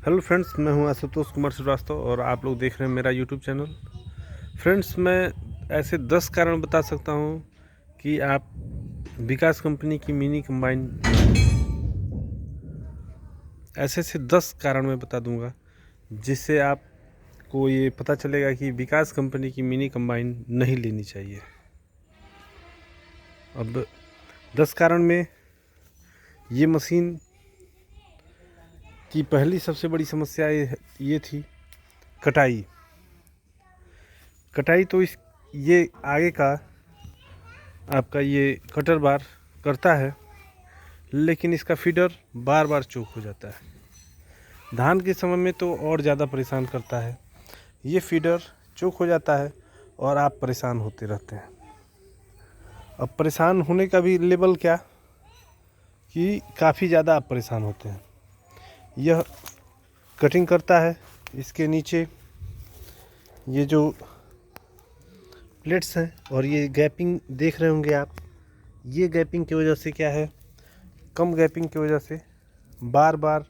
Hello friends, मैं हूं आशुतोष कुमार श्रीवास्तव और आप लोग देख रहे हैं मेरा यूट्यूब चैनल। फ्रेंड्स, मैं ऐसे 10 कारण बता सकता हूं कि आप विकास कंपनी की मिनी कंबाइन, ऐसे 10 कारण मैं बता दूंगा जिससे आपको ये पता चलेगा कि विकास कंपनी की मिनी कंबाइन नहीं लेनी चाहिए। अब 10 कारण में ये मशीन की पहली सबसे बड़ी समस्या ये थी कटाई। तो ये आगे का आपका ये कटर बार करता है, लेकिन इसका फीडर बार बार चोक हो जाता है। धान के समय में तो और ज़्यादा परेशान करता है। ये फीडर चोक हो जाता है और आप परेशान होते रहते हैं। अब परेशान होने का भी लेवल क्या कि काफ़ी ज़्यादा आप परेशान होते हैं। यह कटिंग करता है, इसके नीचे ये जो प्लेट्स हैं और ये गैपिंग देख रहे होंगे आप, ये गैपिंग की वजह से क्या है, कम गैपिंग की वजह से बार बार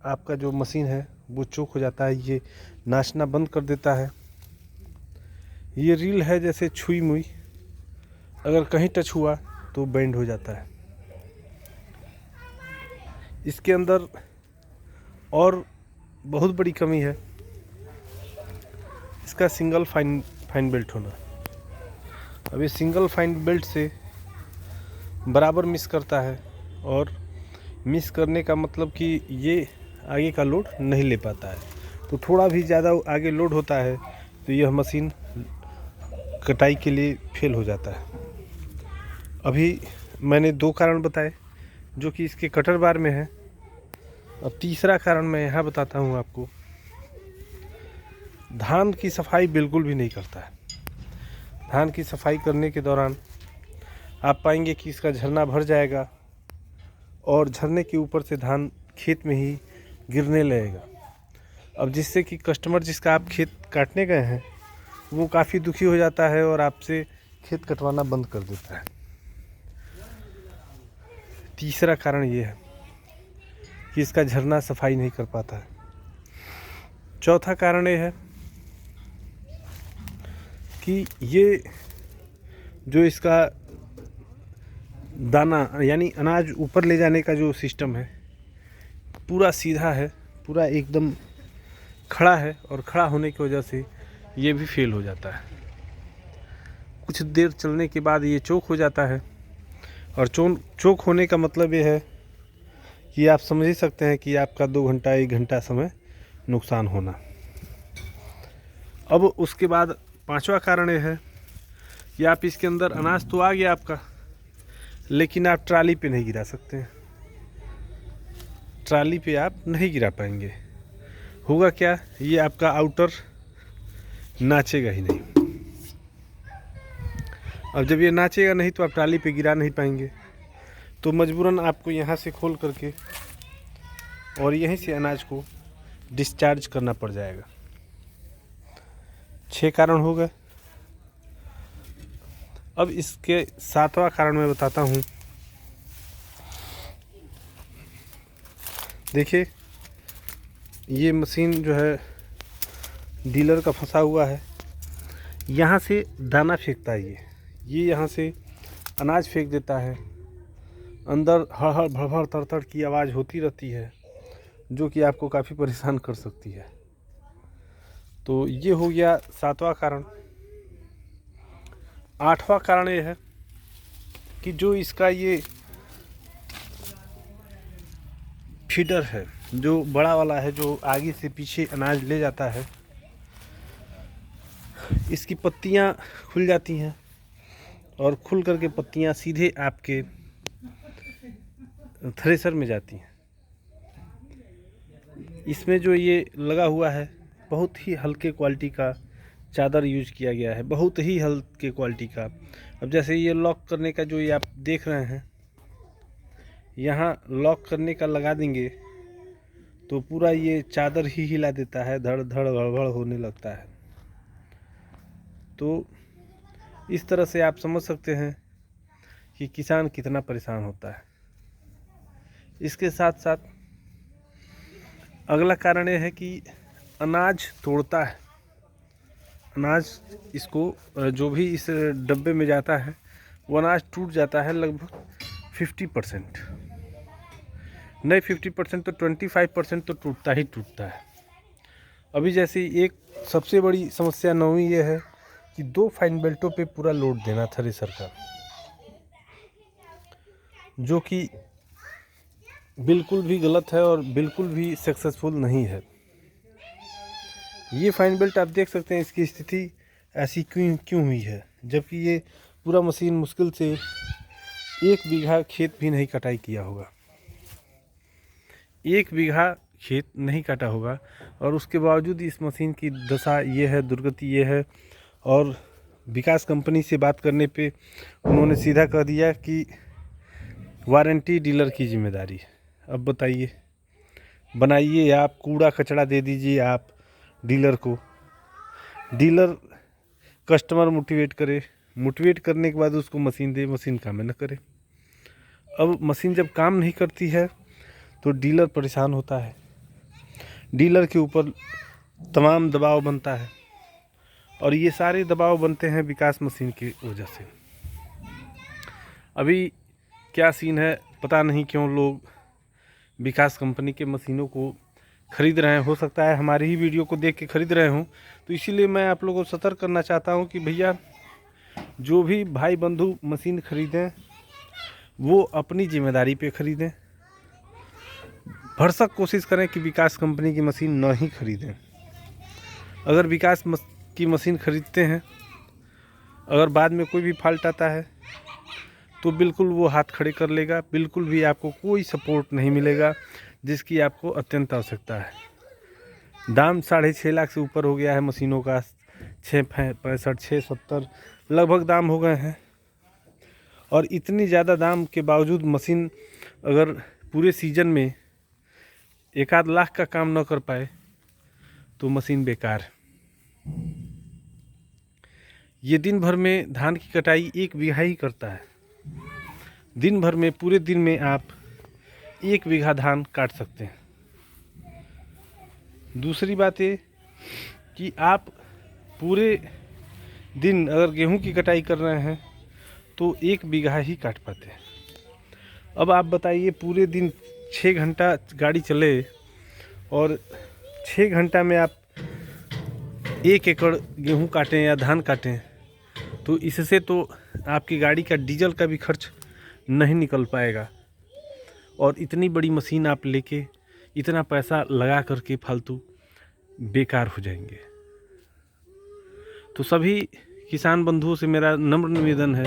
आपका जो मशीन है वो चोक हो जाता है, ये नाचना बंद कर देता है। ये रील है जैसे छुई मुई, अगर कहीं टच हुआ तो बेंड हो जाता है। इसके अंदर और बहुत बड़ी कमी है इसका सिंगल फाइन बेल्ट होना। अब ये सिंगल फाइन बेल्ट से बराबर मिस करता है, और मिस करने का मतलब कि ये आगे का लोड नहीं ले पाता है। तो थोड़ा भी ज़्यादा आगे लोड होता है तो यह मशीन कटाई के लिए फेल हो जाता है। अभी मैंने 2 कारण बताए जो कि इसके कटर बार में है। अब तीसरा कारण मैं यहाँ बताता हूँ आपको। धान की सफाई बिल्कुल भी नहीं करता है। धान की सफाई करने के दौरान आप पाएंगे कि इसका झरना भर जाएगा और झरने के ऊपर से धान खेत में ही गिरने लगेगा। अब जिससे कि कस्टमर जिसका आप खेत काटने गए हैं वो काफ़ी दुखी हो जाता है और आपसे खेत कटवाना बंद कर देता है। तीसरा कारण ये है कि इसका झरना सफाई नहीं कर पाता है। चौथा कारण ये है कि ये जो इसका दाना यानी अनाज ऊपर ले जाने का जो सिस्टम है पूरा सीधा है, पूरा एकदम खड़ा है, और खड़ा होने की वजह से ये भी फेल हो जाता है। कुछ देर चलने के बाद ये चोक हो जाता है, और चोक होने का मतलब ये है कि आप समझ ही सकते हैं कि आपका 2 घंटा 1 घंटा समय नुकसान होना। अब उसके बाद 5वां कारण ये है कि आप इसके अंदर अनाज तो आ गया आपका, लेकिन आप ट्राली पे नहीं गिरा सकते हैं। ट्राली पे आप नहीं गिरा पाएंगे। होगा क्या, ये आपका आउटर नाचेगा ही नहीं। अब जब ये नाचेगा नहीं तो आप ट्राली पे गिरा नहीं पाएंगे, तो मजबूरन आपको यहाँ से खोल करके और यहीं से अनाज को डिस्चार्ज करना पड़ जाएगा। 6 कारण हो गए। अब इसके 7वां कारण मैं बताता हूँ। देखिए, ये मशीन जो है डीलर का फंसा हुआ है। यहाँ से दाना फेंकता है ये यहाँ से अनाज फेंक देता है। अंदर हड़ भड़ तड़ की आवाज़ होती रहती है जो कि आपको काफ़ी परेशान कर सकती है। तो ये हो गया 7वां कारण। 8वां कारण ये है कि जो इसका ये फीडर है, जो बड़ा वाला है, जो आगे से पीछे अनाज ले जाता है, इसकी पत्तियां खुल जाती हैं और खुल करके पत्तियां सीधे आपके थ्रेसर में जाती हैं। इसमें जो ये लगा हुआ है बहुत ही हल्के क्वालिटी का चादर यूज किया गया है, बहुत ही हल्के क्वालिटी का। अब जैसे ये लॉक करने का जो ये आप देख रहे हैं, यहाँ लॉक करने का लगा देंगे तो पूरा ये चादर ही हिला देता है, धड़ धड़ भड़भड़ होने लगता है। तो इस तरह से आप समझ सकते हैं कि किसान कितना परेशान होता है। इसके साथ साथ अगला कारण ये है कि अनाज तोड़ता है। अनाज इसको जो भी इस डब्बे में जाता है वो अनाज टूट जाता है लगभग 50%, नहीं 50% तो 25% तो टूटता ही टूटता है। अभी जैसे एक सबसे बड़ी समस्या नौवीं ये है कि 2 फाइन बेल्टों पे पूरा लोड देना थ्रेसर का, जो कि बिल्कुल भी गलत है और बिल्कुल भी सक्सेसफुल नहीं है। ये फाइन बेल्ट आप देख सकते हैं इसकी स्थिति ऐसी क्यों हुई है, जबकि ये पूरा मशीन मुश्किल से 1 बीघा खेत भी नहीं कटाई किया होगा, 1 बीघा खेत नहीं काटा होगा, और उसके बावजूद इस मशीन की दशा ये है, दुर्गति ये है। और विकास कंपनी से बात करने पे उन्होंने सीधा कह दिया कि वारंटी डीलर की जिम्मेदारी है। अब बताइए, बनाइए आप, कूड़ा कचरा दे दीजिए आप डीलर को, डीलर कस्टमर मोटिवेट करे, मोटिवेट करने के बाद उसको मशीन दे, मशीन काम न करे। अब मशीन जब काम नहीं करती है तो डीलर परेशान होता है, डीलर के ऊपर तमाम दबाव बनता है, और ये सारे दबाव बनते हैं विकास मशीन की वजह से। अभी क्या सीन है पता नहीं क्यों लोग विकास कंपनी के मशीनों को खरीद रहे हैं। हो सकता है हमारी ही वीडियो को देख के खरीद रहे हों, तो इसीलिए मैं आप लोगों को सतर्क करना चाहता हूं कि भैया जो भी भाई बंधु मशीन खरीदें वो अपनी जिम्मेदारी पे खरीदें, भरसक कोशिश करें कि विकास कंपनी की मशीन न ही खरीदें। अगर विकास की मशीन खरीदते हैं, अगर बाद में कोई भी फॉल्ट आता है तो बिल्कुल वो हाथ खड़े कर लेगा, बिल्कुल भी आपको कोई सपोर्ट नहीं मिलेगा जिसकी आपको अत्यंत आवश्यकता है। दाम 6.5 लाख से ऊपर हो गया है मशीनों का, 665 670 लगभग दाम हो गए हैं, और इतनी ज़्यादा दाम के बावजूद मशीन अगर पूरे सीजन में 1-8 लाख का काम न कर पाए तो मशीन बेकार है। ये दिन भर में धान की कटाई 1 बीघा ही करता है, दिन भर में पूरे दिन में आप 1 बीघा धान काट सकते हैं। दूसरी बात ये कि आप पूरे दिन अगर गेहूं की कटाई कर रहे हैं तो 1 बीघा ही काट पाते हैं। अब आप बताइए, पूरे दिन 6 घंटा गाड़ी चले और 6 घंटा में आप 1 एकड़ गेहूं काटें या धान काटें, तो इससे तो आपकी गाड़ी का डीजल का भी खर्च नहीं निकल पाएगा, और इतनी बड़ी मशीन आप लेके इतना पैसा लगा करके फालतू बेकार हो जाएंगे। तो सभी किसान बंधुओं से मेरा नम्र निवेदन है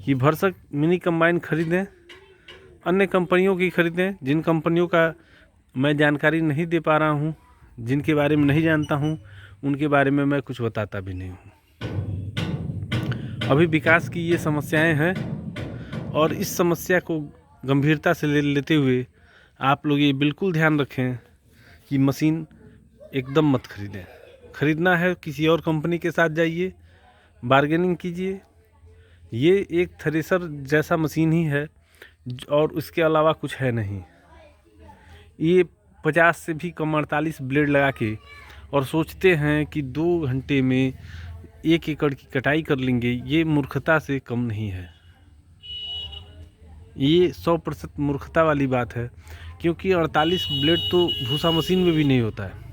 कि भरसक मिनी कंबाइन खरीदें, अन्य कंपनियों की खरीदें जिन कंपनियों का मैं जानकारी नहीं दे पा रहा हूँ, जिनके बारे में नहीं जानता हूँ, उनके बारे में मैं कुछ बताता भी नहीं हूँ। अभी विकास की ये समस्याएं हैं, और इस समस्या को गंभीरता से लेते हुए आप लोग ये बिल्कुल ध्यान रखें कि मशीन एकदम मत खरीदें। खरीदना है किसी और कंपनी के साथ जाइए, बार्गेनिंग कीजिए। ये एक थ्रेसर जैसा मशीन ही है और उसके अलावा कुछ है नहीं। ये 50 से भी कम 48 ब्लेड लगा के और सोचते हैं कि 2 घंटे में 1 एकड़ की कटाई कर लेंगे, ये मूर्खता से कम नहीं है। ये 100% मूर्खता वाली बात है, क्योंकि 48 ब्लेड तो भूसा मशीन में भी नहीं होता है।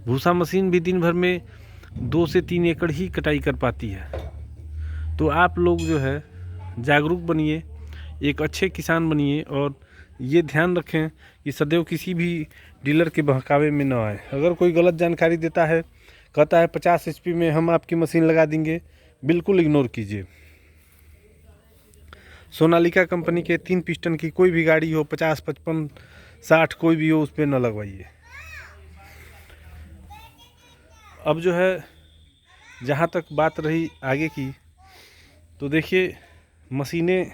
भूसा मशीन भी दिन भर में 2 से 3 एकड़ ही कटाई कर पाती है। तो आप लोग जो है जागरूक बनिए, एक अच्छे किसान बनिए, और ये ध्यान रखें कि सदैव किसी भी डीलर के बहकावे में न आए। अगर कोई गलत जानकारी देता है, कहता है 50 HP में हम आपकी मशीन लगा देंगे, बिल्कुल इग्नोर कीजिए। सोनालिका कंपनी के 3 पिस्टन की कोई भी गाड़ी हो, 50, 55, 60 कोई भी हो, उस पर न लगवाइए। अब जो है जहाँ तक बात रही आगे की, तो देखिए मशीनें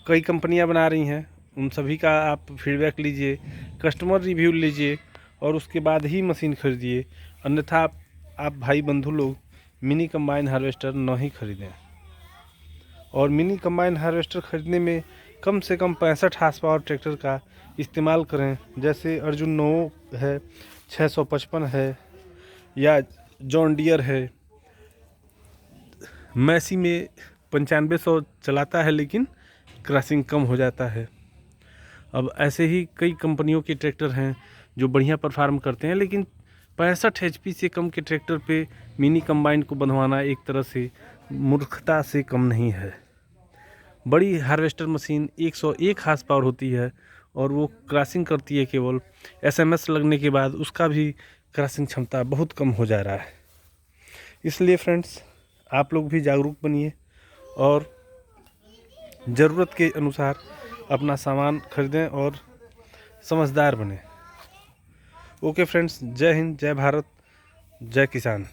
कई कंपनियां बना रही हैं, उन सभी का आप फीडबैक लीजिए, कस्टमर रिव्यू लीजिए, और उसके बाद ही मशीन खरीदिए। अन्यथा आप भाई बंधु लोग मिनी कंबाइन हार्वेस्टर न ही खरीदें। और मिनी कंबाइन हार्वेस्टर खरीदने में कम से कम 65 हार्स पावर ट्रैक्टर का इस्तेमाल करें। जैसे अर्जुन 9 है, 655 है, या जॉन डियर है। मैसी में 9500 चलाता है लेकिन क्रॉसिंग कम हो जाता है। अब ऐसे ही कई कंपनियों के ट्रैक्टर हैं जो बढ़िया परफॉर्म करते हैं, लेकिन 65 HP से कम के ट्रैक्टर पे मिनी कंबाइन को बंधवाना एक तरह से मूर्खता से कम नहीं है। बड़ी हार्वेस्टर मशीन 101 हार्स पावर होती है और वो क्रॉसिंग करती है केवल SMS लगने के बाद। उसका भी क्रॉसिंग क्षमता बहुत कम हो जा रहा है। इसलिए फ्रेंड्स, आप लोग भी जागरूक बनिए और ज़रूरत के अनुसार अपना सामान खरीदें और समझदार बने। ओके फ्रेंड्स, जय हिंद, जय भारत, जय किसान।